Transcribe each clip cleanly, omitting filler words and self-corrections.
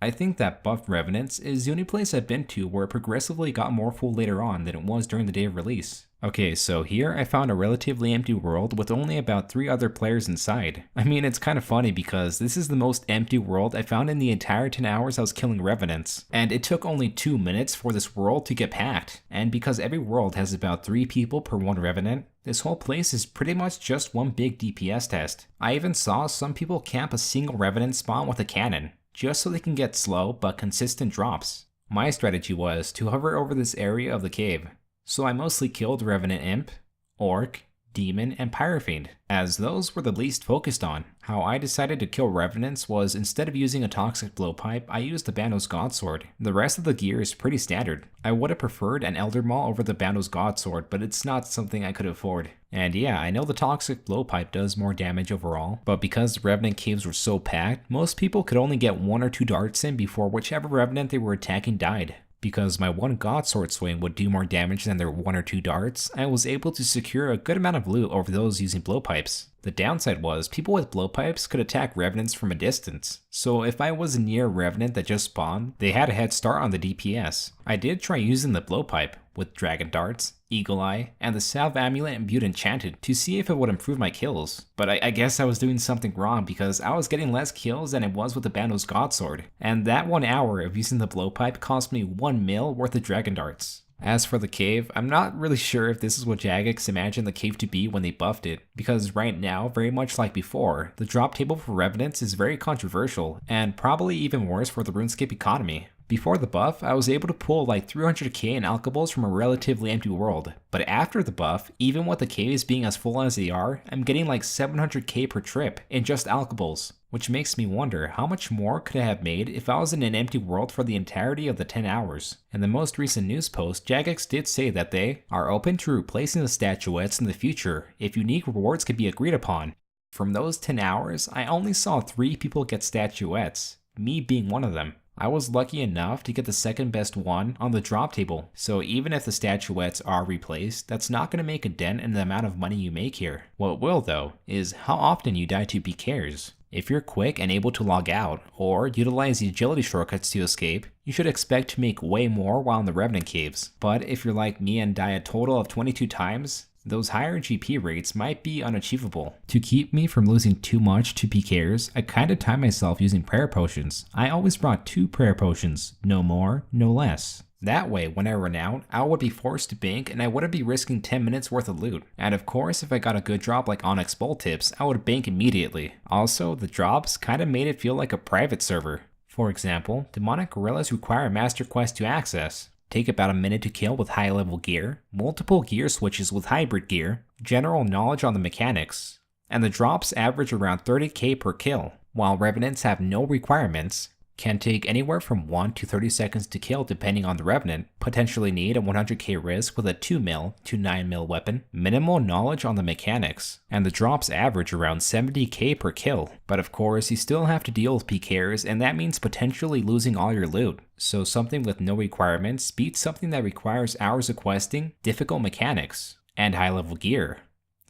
I think that Buffed Revenants is the only place I've been to where it progressively got more full later on than it was during the day of release. Okay, so here I found a relatively empty world with only about 3 other players inside. I mean, it's kind of funny because this is the most empty world I found in the entire 10 hours I was killing revenants. And it took only 2 minutes for this world to get packed. And because every world has about 3 people per 1 revenant, this whole place is pretty much just one big DPS test. I even saw some people camp a single revenant spawn with a cannon, just so they can get slow but consistent drops. My strategy was to hover over this area of the cave, so I mostly killed Revenant Imp, Orc, Demon, and Pyrofiend, as those were the least focused on. How I decided to kill Revenants was instead of using a Toxic Blowpipe, I used the Bandos Godsword. The rest of the gear is pretty standard. I would have preferred an Elder Maul over the Bandos Godsword, but it's not something I could afford. And yeah, I know the Toxic Blowpipe does more damage overall, but because the Revenant caves were so packed, most people could only get 1 or 2 darts in before whichever Revenant they were attacking died. Because my 1 Godsword swing would do more damage than their 1 or 2 darts, I was able to secure a good amount of loot over those using blowpipes. The downside was, people with blowpipes could attack Revenants from a distance, so if I was near a Revenant that just spawned, they had a head start on the DPS. I did try using the blowpipe, with Dragon Darts, Eagle Eye, and the Salve Amulet imbued Enchanted to see if it would improve my kills, but I guess I was doing something wrong because I was getting less kills than it was with the Bandos Godsword, and that 1 hour of using the blowpipe cost me 1 mil worth of Dragon Darts. As for the cave, I'm not really sure if this is what Jagex imagined the cave to be when they buffed it, because right now, very much like before, the drop table for Revenants is very controversial, and probably even worse for the RuneScape economy. Before the buff, I was able to pull like 300k in alchables from a relatively empty world, but after the buff, even with the caves being as full as they are, I'm getting like 700k per trip in just alchables, which makes me wonder how much more could I have made if I was in an empty world for the entirety of the 10 hours. In the most recent news post, Jagex did say that they are open to replacing the statuettes in the future if unique rewards could be agreed upon. From those 10 hours, I only saw 3 people get statuettes, me being one of them. I was lucky enough to get the second best one on the drop table, so even if the statuettes are replaced, that's not going to make a dent in the amount of money you make here. What will though, is how often you die to PKers. If you're quick and able to log out, or utilize the agility shortcuts to escape, you should expect to make way more while in the Revenant caves. But if you're like me and die a total of 22 times, those higher GP rates might be unachievable. To keep me from losing too much to PKers, I kinda time myself using prayer potions. I always brought 2 prayer potions, no more, no less. That way, when I run out, I would be forced to bank and I wouldn't be risking 10 minutes worth of loot. And of course, if I got a good drop like Onyx Bolt Tips, I would bank immediately. Also, the drops kinda made it feel like a private server. For example, demonic gorillas require a master quest to access, take about a minute to kill with high level gear, multiple gear switches with hybrid gear, general knowledge on the mechanics, and the drops average around 30k per kill, while Revenants have no requirements, can take anywhere from 1 to 30 seconds to kill depending on the Revenant, potentially need a 100k risk with a 2mm to 9mm weapon, minimal knowledge on the mechanics, and the drops average around 70k per kill. But of course, you still have to deal with PKers, and that means potentially losing all your loot. So something with no requirements beats something that requires hours of questing, difficult mechanics, and high level gear.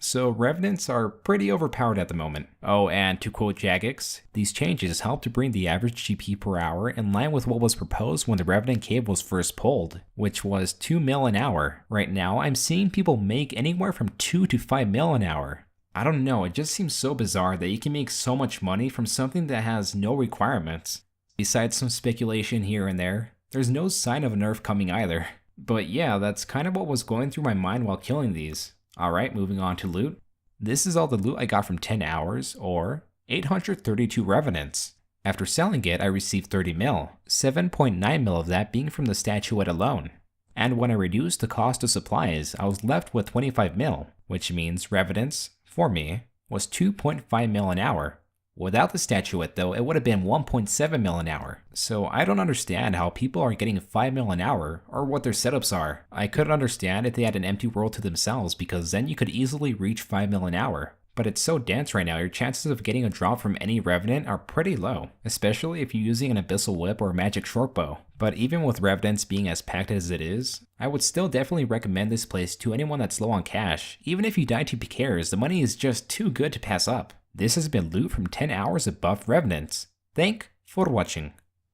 So Revenants are pretty overpowered at the moment. Oh, and to quote Jagex, these changes help to bring the average GP per hour in line with what was proposed when the Revenant Cave was first pulled, which was 2 mil an hour. Right now, I'm seeing people make anywhere from 2 to 5 mil an hour. I don't know, it just seems so bizarre that you can make so much money from something that has no requirements. Besides some speculation here and there, there's no sign of a nerf coming either. But yeah, that's kind of what was going through my mind while killing these. Alright, moving on to loot. This is all the loot I got from 10 hours, or 832 revenants. After selling it, I received 30 mil, 7.9 mil of that being from the statuette alone. And when I reduced the cost of supplies, I was left with 25 mil, which means revenants, for me, was 2.5 mil an hour. Without the statuette though, it would have been 1.7 mil an hour. So I don't understand how people are getting 5 mil an hour, or what their setups are. I could understand if they had an empty world to themselves, because then you could easily reach 5 mil an hour. But it's so dense right now, your chances of getting a drop from any revenant are pretty low, especially if you're using an abyssal whip or a magic shortbow. But even with revenants being as packed as it is, I would still definitely recommend this place to anyone that's low on cash. Even if you die to PKers, the money is just too good to pass up. This has been loot from 10 hours of buffed revenants. Thank for watching.